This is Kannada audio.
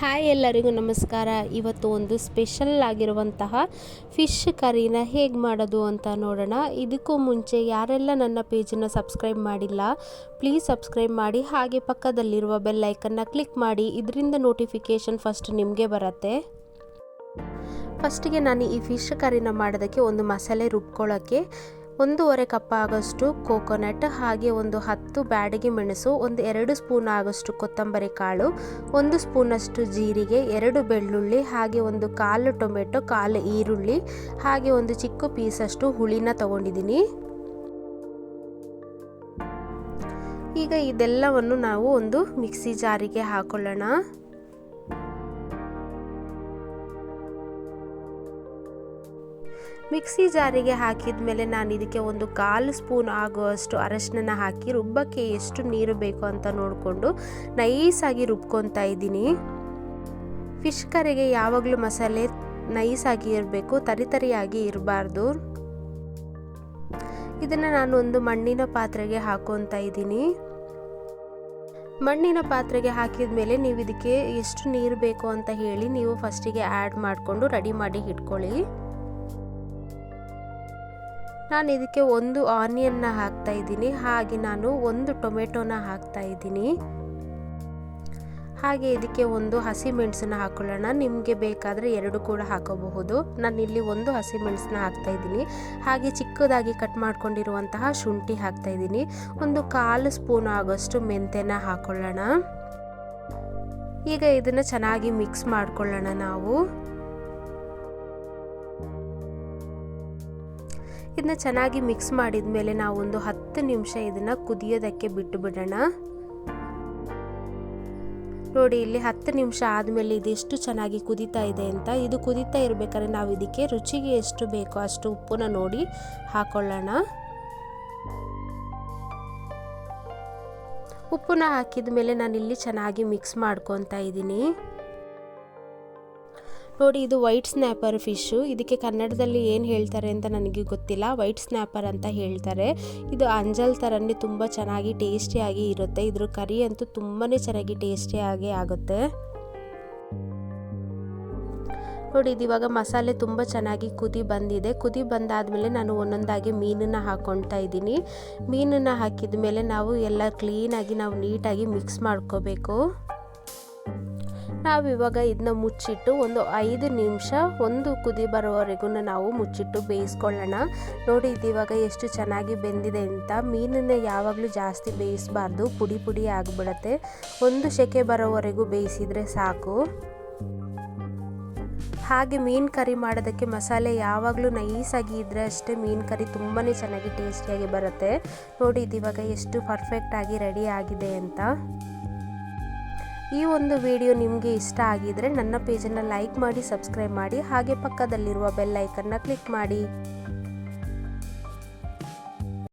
ಹಾಯ್ ಎಲ್ಲರಿಗೂ ನಮಸ್ಕಾರ. ಇವತ್ತು ಒಂದು ಸ್ಪೆಷಲ್ ಆಗಿರುವಂತಹ ಫಿಶ್ ಕರಿನ ಹೇಗೆ ಮಾಡೋದು ಅಂತ ನೋಡೋಣ. ಇದಕ್ಕೂ ಮುಂಚೆ ಯಾರೆಲ್ಲ ನನ್ನ ಪೇಜನ್ನು ಸಬ್ಸ್ಕ್ರೈಬ್ ಮಾಡಿಲ್ಲ ಪ್ಲೀಸ್ ಸಬ್ಸ್ಕ್ರೈಬ್ ಮಾಡಿ, ಹಾಗೆ ಪಕ್ಕದಲ್ಲಿರುವ ಬೆಲ್ ಐಕನ್ನ ಕ್ಲಿಕ್ ಮಾಡಿ. ಇದರಿಂದ ನೋಟಿಫಿಕೇಷನ್ ಫಸ್ಟ್ ನಿಮಗೆ ಬರುತ್ತೆ. ಫಸ್ಟಿಗೆ ನಾನು ಈ ಫಿಶ್ ಕರಿನ ಮಾಡೋದಕ್ಕೆ ಒಂದು ಮಸಾಲೆ ರುಬ್ಕೊಳ್ಳೋಕ್ಕೆ 1.5 ಕಪ್ ಆಗೋಷ್ಟು ಕೋಕೋನಟ್, ಹಾಗೆ ಒಂದು 10 ಬ್ಯಾಡಗಿ ಮೆಣಸು, ಒಂದು 2 ಸ್ಪೂನ್ ಆಗೋಷ್ಟು ಕೊತ್ತಂಬರಿ ಕಾಳು, 1 ಸ್ಪೂನಷ್ಟು ಜೀರಿಗೆ, 2 ಬೆಳ್ಳುಳ್ಳಿ, ಹಾಗೆ ಒಂದು 1/4 ಟೊಮೆಟೊ, 1/4 ಈರುಳ್ಳಿ, ಹಾಗೆ ಒಂದು ಚಿಕ್ಕ ಪೀಸಷ್ಟು ಹುಳಿನ ತಗೊಂಡಿದ್ದೀನಿ. ಈಗ ಇದೆಲ್ಲವನ್ನು ನಾವು ಒಂದು ಮಿಕ್ಸಿ ಜಾರಿಗೆ ಹಾಕೊಳ್ಳೋಣ. ಮಿಕ್ಸಿ ಜಾರಿಗೆ ಹಾಕಿದ ಮೇಲೆ ನಾನು ಇದಕ್ಕೆ ಒಂದು 1/4 ಸ್ಪೂನ್ ಆಗುವಷ್ಟು ಅರಶಿನ ಹಾಕಿ ರುಬ್ಬಕ್ಕೆ ಎಷ್ಟು ನೀರು ಬೇಕು ಅಂತ ನೋಡಿಕೊಂಡು ನೈಸಾಗಿ ರುಬ್ಕೊತಾ ಇದ್ದೀನಿ. ಫಿಶ್ ಕರಿಗೆ ಯಾವಾಗಲೂ ಮಸಾಲೆ ನೈಸಾಗಿ ಇರಬೇಕು, ತರಿತರಿಯಾಗಿ ಇರಬಾರ್ದು. ಇದನ್ನು ನಾನು ಒಂದು ಮಣ್ಣಿನ ಪಾತ್ರೆಗೆ ಹಾಕೊತಾ ಇದ್ದೀನಿ. ಮಣ್ಣಿನ ಪಾತ್ರೆಗೆ ಹಾಕಿದ ಮೇಲೆ ನೀವು ಇದಕ್ಕೆ ಎಷ್ಟು ನೀರು ಬೇಕು ಅಂತ ಹೇಳಿ ನೀವು ಫಸ್ಟಿಗೆ ಆ್ಯಡ್ ಮಾಡಿಕೊಂಡು ರೆಡಿ ಮಾಡಿ ಇಟ್ಕೊಳ್ಳಿ. ನಾನು ಇದಕ್ಕೆ ಒಂದು ಆನಿಯನ್ನ ಹಾಕ್ತಾ ಇದ್ದೀನಿ, ಹಾಗೆ ನಾನು ಒಂದು ಟೊಮೆಟೊನ ಹಾಕ್ತಾ ಇದ್ದೀನಿ, ಹಾಗೆ ಇದಕ್ಕೆ ಒಂದು ಹಸಿಮೆಣಸನ್ನ ಹಾಕೊಳ್ಳೋಣ. ನಿಮಗೆ ಬೇಕಾದರೆ 2 ಕೂಡ ಹಾಕೋಬಹುದು. ನಾನಿಲ್ಲಿ ಒಂದು ಹಸಿಮೆಣಸನ್ನ ಹಾಕ್ತಾ ಇದ್ದೀನಿ, ಹಾಗೆ ಚಿಕ್ಕದಾಗಿ ಕಟ್ ಮಾಡ್ಕೊಂಡಿರುವಂತಹ ಶುಂಠಿ ಹಾಕ್ತಾ ಇದ್ದೀನಿ, ಒಂದು 1/4 ಸ್ಪೂನ್ ಆಗೋಷ್ಟು ಮೆಂತ್ಯನ ಹಾಕೊಳ್ಳೋಣ. ಈಗ ಇದನ್ನು ಚೆನ್ನಾಗಿ ಮಿಕ್ಸ್ ಮಾಡ್ಕೊಳ್ಳೋಣ ನಾವು. ಇದನ್ನ ಚೆನ್ನಾಗಿ ಮಿಕ್ಸ್ ಮಾಡಿದ ಮೇಲೆ ನಾವು ಒಂದು 10 ನಿಮಿಷ ಇದನ್ನು ಕುದಿಯೋದಕ್ಕೆ ಬಿಟ್ಟು ಬಿಡೋಣ. ನೋಡಿ, ಇಲ್ಲಿ 10 ನಿಮಿಷ ಆದಮೇಲೆ ಇದೆಷ್ಟು ಚೆನ್ನಾಗಿ ಕುದೀತಾ ಇದೆ ಅಂತ. ಇದು ಕುದೀತಾ ಇರಬೇಕಾದ್ರೆ ನಾವು ಇದಕ್ಕೆ ರುಚಿಗೆ ಎಷ್ಟು ಬೇಕೋ ಅಷ್ಟು ಉಪ್ಪನ್ನ ನೋಡಿ ಹಾಕೊಳ್ಳೋಣ. ಉಪ್ಪನ್ನ ಹಾಕಿದ ಮೇಲೆ ನಾನಿಲ್ಲಿ ಚೆನ್ನಾಗಿ ಮಿಕ್ಸ್ ಮಾಡ್ಕೊತಾ ಇದ್ದೀನಿ. ನೋಡಿ, ಇದು ವೈಟ್ ಸ್ನ್ಯಾಪರ್ ಫಿಶ್ಶು. ಇದಕ್ಕೆ ಕನ್ನಡದಲ್ಲಿ ಏನು ಹೇಳ್ತಾರೆ ಅಂತ ನನಗೆ ಗೊತ್ತಿಲ್ಲ. ವೈಟ್ ಸ್ನ್ಯಾಪರ್ ಅಂತ ಹೇಳ್ತಾರೆ. ಇದು ಅಂಜಲ್ ಥರನೇ ತುಂಬ ಚೆನ್ನಾಗಿ ಟೇಸ್ಟಿಯಾಗಿ ಇರುತ್ತೆ. ಇದ್ರ ಕರಿ ಅಂತೂ ತುಂಬಾ ಚೆನ್ನಾಗಿ ಟೇಸ್ಟಿಯಾಗಿ ಆಗುತ್ತೆ. ನೋಡಿ, ಇದು ಇವಾಗ ಮಸಾಲೆ ತುಂಬ ಚೆನ್ನಾಗಿ ಕುದಿ ಬಂದಿದೆ. ಕುದಿ ಬಂದಾದಮೇಲೆ ನಾನು ಒಂದೊಂದಾಗಿ ಮೀನನ್ನು ಹಾಕ್ಕೊಳ್ತಾ ಇದ್ದೀನಿ. ಮೀನನ್ನು ಹಾಕಿದ ಮೇಲೆ ನಾವು ಎಲ್ಲ ಕ್ಲೀನಾಗಿ ನಾವು ನೀಟಾಗಿ ಮಿಕ್ಸ್ ಮಾಡ್ಕೋಬೇಕು. ನಾವಿವಾಗ ಇದನ್ನ ಮುಚ್ಚಿಟ್ಟು ಒಂದು 5 ನಿಮಿಷ ಒಂದು ಕುದಿ ಬರೋವರೆಗೂ ನಾವು ಮುಚ್ಚಿಟ್ಟು ಬೇಯಿಸ್ಕೊಳ್ಳೋಣ. ನೋಡಿ, ಇದು ಇವಾಗ ಎಷ್ಟು ಚೆನ್ನಾಗಿ ಬೆಂದಿದೆ ಅಂತ. ಮೀನನ್ನು ಯಾವಾಗಲೂ ಜಾಸ್ತಿ ಬೇಯಿಸಬಾರ್ದು, ಪುಡಿ ಪುಡಿ ಆಗಿಬಿಡುತ್ತೆ. ಒಂದು ಸೆಕೆ ಬರೋವರೆಗೂ ಬೇಯಿಸಿದರೆ ಸಾಕು. ಹಾಗೆ ಮೀನು ಕರಿ ಮಾಡೋದಕ್ಕೆ ಮಸಾಲೆ ಯಾವಾಗಲೂ ನೈಸಾಗಿ ಇದ್ದರೆ ಅಷ್ಟೇ ಮೀನು ಕರಿ ತುಂಬಾ ಚೆನ್ನಾಗಿ ಟೇಸ್ಟಿಯಾಗಿ ಬರುತ್ತೆ. ನೋಡಿ, ಇದು ಇವಾಗ ಎಷ್ಟು ಪರ್ಫೆಕ್ಟಾಗಿ ರೆಡಿ ಆಗಿದೆ ಅಂತ. ಈ ಒಂದು ವಿಡಿಯೋ ನಿಮಗೆ ಇಷ್ಟ ಆಗಿದರೆ ನನ್ನ ಪೇಜನ್ನು ಲೈಕ್ ಮಾಡಿ, ಸಬ್ಸ್ಕ್ರೈಬ್ ಮಾಡಿ, ಹಾಗೆ ಪಕ್ಕದಲ್ಲಿರುವ ಬೆಲ್ ಐಕನ್ನ ಕ್ಲಿಕ್ ಮಾಡಿ.